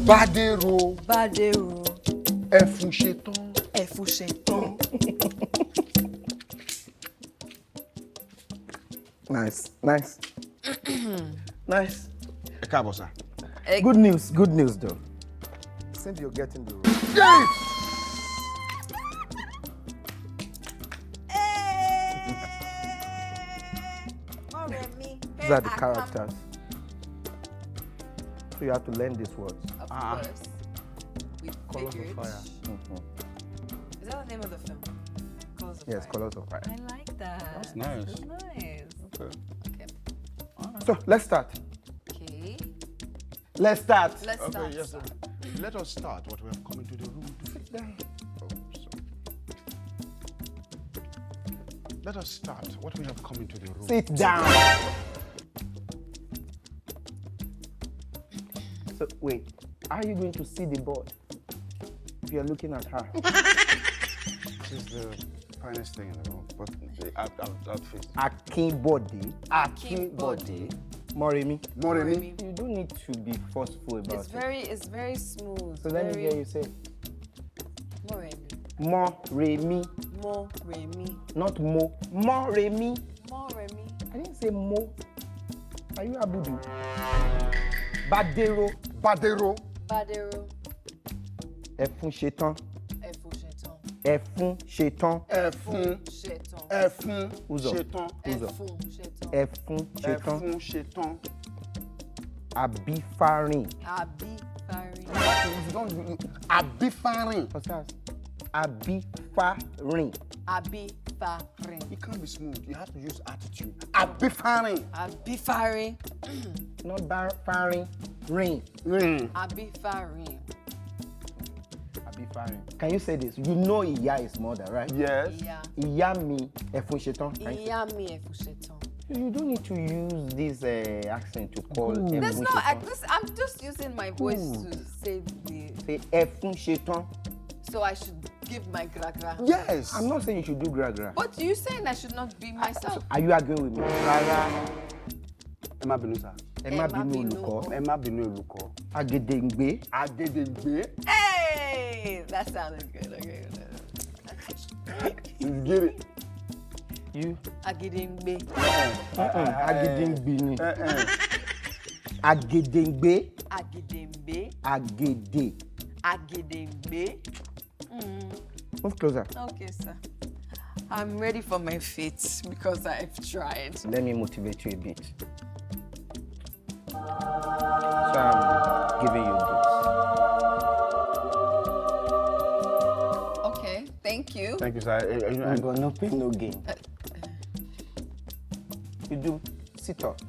Badero. Badero. Ẹ̀fún ṣetán. Ẹ̀fún ṣetán. Nice, nice. Nice. Ẹ káàbọ̀ sir. Good news though. Since you're getting the role. Yes! These are the characters. So you have to learn these words. Of course. We Colors figured. of Fire. Is that the name of the film? Colors of Yes, Fire. Colors of Fire. I like that. That's nice. That's nice. Okay. Okay. So let's start. Okay. Let's start. Let's Okay, start. yes, sir. Let us start what we have come into the room to sit down. Oh, sorry. Let us start what we have come into the room. Sit down. So wait, how are you going to see the board if you're looking at her? This is the finest thing in the room, but the outfit. Akinbode. Akinbode. Moremi. Moremi. You don't need to be forceful about It's very smooth. So let me hear you say. Moremi. Moremi. Moremi. Not mo. Moremi. Moremi. I didn't say mo. Are you Abudu? Badero. Badero. Badero. Ẹ̀fún ṣetán. Ẹ̀fún ṣetán. Ẹ̀fún ṣetán. Ẹ̀fún. Ṣetán. Ẹ̀fún. Uzor. Ṣetán. Uzor. Ẹ̀fún ṣetán. Ẹ̀fún ṣetán. Ẹ̀fún ṣetán. Àbífárìn. Àbífárìn. You don't. Abifarin. Osas. Àbífárìn. Àbífárìn. You can't be smooth. You have to use attitude. Abifarin. Àbífárìn. Not fárín. Ring. Àbífárìn. Àbífárìn. Can you say this? You know ìyá is mother, right? Yes. Ìyá. Ìyá mi ẹ̀fún ṣetán. Right? Ìyá mi ẹ̀fún ṣetán. You don't need to use this accent to call ẹ̀fún There's no ṣetán. I'm just using my voice to say the. Say ẹ̀fún ṣetán. So I should give my gra-gra. Yes. I'm not saying you should do gra-gra. But you saying I should not be myself. Are you agreeing with me? Rárá. Ẹ má bínú sir. Ẹ má bínú olùkọ́. Ẹ má bínú olùkọ́. Agedengbe. Agedengbe. Hey, that sounded good. Okay. You get it. You. Agidingbe. Agedengbe ni. Agedengbe. Agidingbe. Agede. Agidingbe. Move closer. Okay, sir. I'm ready for my fate because I've tried. Let me motivate you a bit. So I'm giving you this. Okay, thank you. Thank you, sir. I got no pain, no gain. You do sit-ups.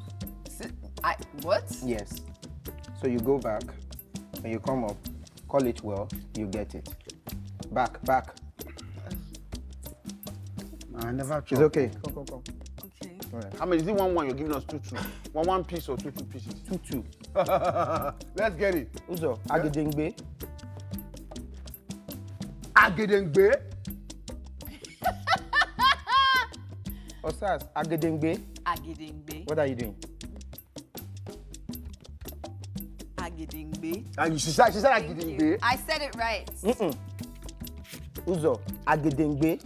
What? Yes. So you go back, and you come up, call it well, you get it. Back. I never tried. It's okay. Come. Okay. All right. How many? Is it 1-1? You're giving us 2-2. One piece or two pieces? 2-2. Let's get it. Uzor, Agedengbe. Agedengbe. Osas, Agedengbe. Agidingbe. What are you doing? Agidingbe. And she said Thank you. Agedengbe. I said it right. Uzor, Agedengbe.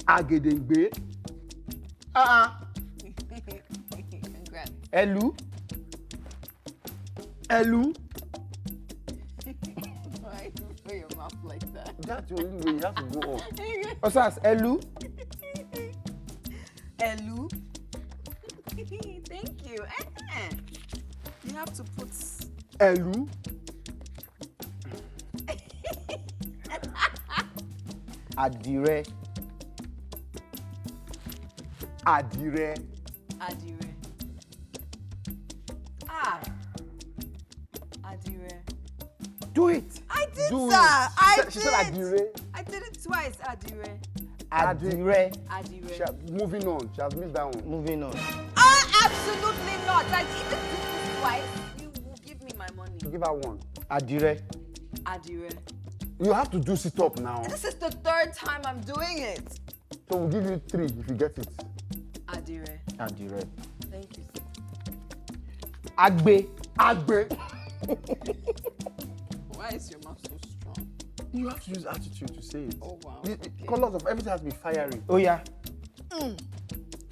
Agedengbe. Congrats. Elu. Elu. Why you put your mouth like that? That's the only way you have to go on. Osas, Elu. Elu. Thank you. You have to put. Elu. Adire. Adire. Adire. Adire. Do it. I did, Do sir. it. I She said Adire. I did it twice. Adire. Adire. Adire. Moving on. She has missed that one. Moving on. Absolutely not. Like, even if this twice, you will give me my money. Give her one. Adire. Adire. You have to do sit up now. This is the third time I'm doing it. So we'll give you 3 if you get it. Adire. Adire. Thank you, sir. Agbe. Agbe. Why is your mouth so strong? You have to use attitude to say it. Oh, wow. The colors of everything has to be fiery. Oh yeah.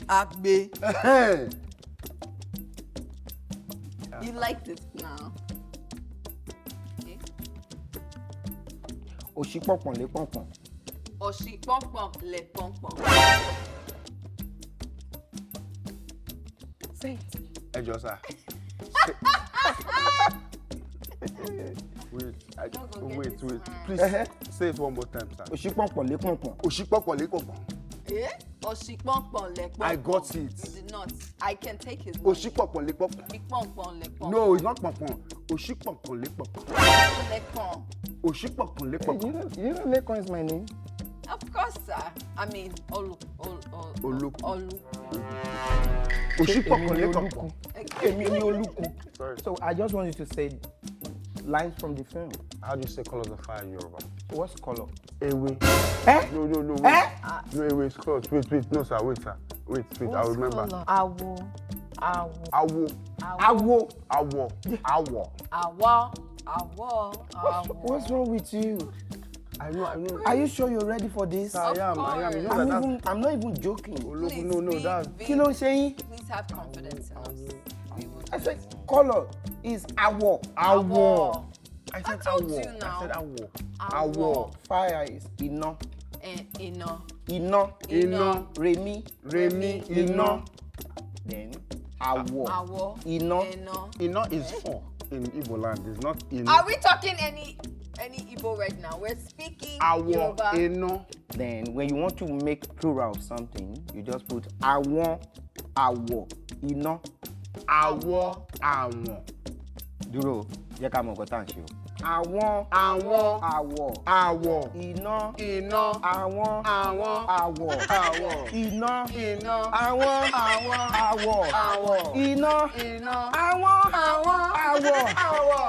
Agbe. Hey. You liked it now. Okay. Oshipopon le pompon. Oshipopon le pompon. Say it. Ejosa. Wait. Wait. Please say it one more time, sir. Oshipopon le pompon. Oshipopon le pompon. Eh? Oshipopon le pompon. I got it. You did not. I can take his money. Oshipopon le pompon. Oshipopon le pompon. No, it's not pompon. Oshipopon le pompon. Le pon. Oshipopon le pompon. You know Lekon is my name? Of course, sir. I mean, Olu. Oshipopon le pompon. Sorry. So I just want you to say lines from the film. How do you say colors of fire in Yoruba? What's color? Ewe. Eh? No. Wait. Eh? No, Ewe is close. Wait. No, sir. Wait, sir. Wait. I'll remember. Awo. Awo. What's wrong with you? I know. Are you sure you're ready for this? I am. You know I'm not even joking. Please, no, that's... Kí ló ń ṣe yín? Please have confidence in us. I said color is awo. Awo. I said told awo. you now. I said awo. Awo. Fire is iná. Iná. Remi. Iná. Then awo. Awo. Iná. Iná is 4 in Igbo land. It's not in. Are we talking any Igbo right now? We're speaking Awo. Yoruba. Iná. Then when you want to make plural of something, you just put awon, awo, iná. Awo. Dúró, jẹ́ ká mọ̀ nǹkan tá à ń ṣe o. Àwọn. Àwọ̀. Iná. Àwọn. Àwọ̀. Iná. Àwọn. Àwọ̀. Iná. Àwọn. Àwọ̀. Iná. Àwọn.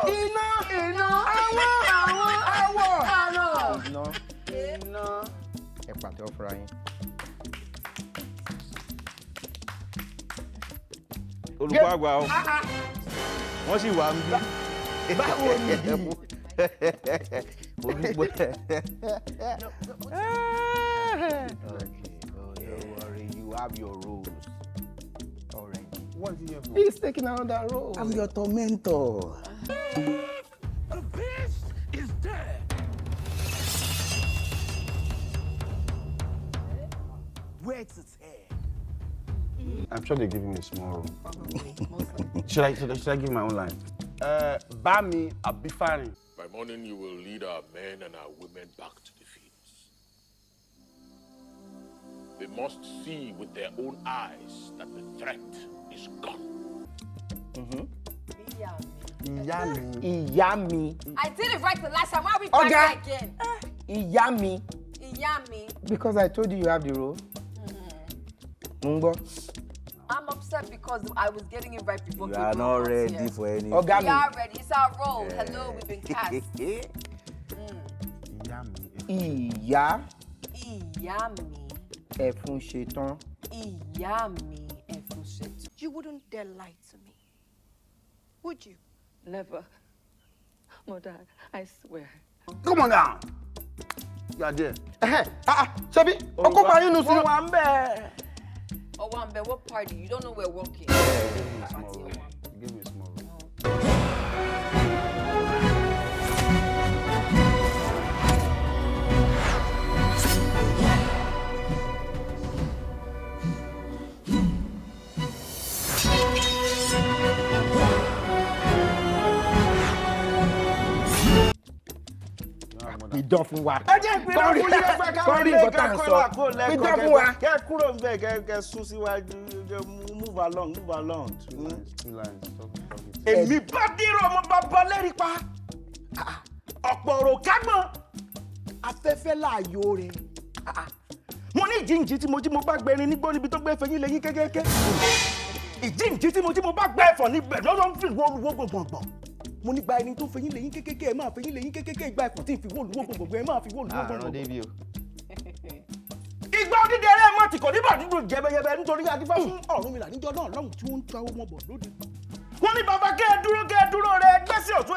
Iná. Ẹ pàtẹ́wọ́ fúnra yín. Olùkọ́ àgbà o. Wọ́n sì wà ń bí. Báwo ni? Olùkọ́. Okay, don't worry, you have your roles already. What is he here for? He's taking another role. I'm your tormentor. The beast is dead. Where's its head? I'm sure they give me a small room. Probably, mostly. Should I give my own line? Bami Abifari. By morning, you will lead our men and our women back to the fields. They must see with their own eyes that the threat is gone. Ìyá mi. I did it right the last time. Why are we back again? Ìyá mi. Iyami. Because I told you have the role. Mungbo. I'm upset because I was getting it right before You are not ready for anything. We are ready. It's our role. Yeah. Hello, we've been cast. Ìyá. Iyami. Ẹ̀fún ṣetán. Iyami ẹ̀fún ṣetán. You wouldn't dare lie to me, would you? Never. Mother, I swear. Come on now. You are there. Ṣebí, ọkọ bá yín nù sí. Owambe, what party? You don't know we're working. Give me a small room. Give me a small room. Ìdán fún wa. Ẹ jẹ́ ìpínlẹ̀ fún yín ẹgbẹ́ káwọn ilé kẹ́kọ̀ọ́ kó lẹ́kọ̀ọ́ Ìdán fún wa. kẹ́ kúrò ń bẹ̀ kẹ́ sún síwájú move along. Two lines. Talk it. Èmi bá dírò ọmọ bàbá lẹ́rìí pa. Ọ̀pọ̀ ọ̀rọ̀ kágbọ́n. Afẹ́fẹ́ láàyò rẹ̀. Mo ní ìjíǹjí tí mo bá gbẹrin nígbó níbi tó gbé fẹ̀yìn lẹ́yìn kékeré. Ìjíǹjí tí mo bá gbẹ ẹ̀fọ́ níbẹ̀ lọ́dọ̀ ń fi wọ́ọ̀lùwọ́ gbọ̀ngbọ̀ngbọ̀n. Mo ní gba ẹni tó fẹ̀yìn lẹ́yìn kékeré ẹ̀ máa fẹ̀yìn lẹ́yìn kékeré ìgbà ẹ̀fọ́ tí ń fi wọ́ọ̀lùwọ́ gbọ̀ngbọ̀n ẹ̀ máa fi wọ́ọ̀lùwọ́ gbọ̀ngbọ̀n. Ìgbà òdìdí ẹrẹ́ mọ́ ti kò ní bàdúgbò jẹbẹyẹbẹ nítorí adífá fún Ọ̀rúnmìlà níjọ́ náà lọ́hùn tí wọ́n ń ta owó mọ́ bọ̀ lóde. Wọ́n ní bàbá kẹ́ ẹ dúró rẹ gbẹ́sẹ̀ ọ̀tún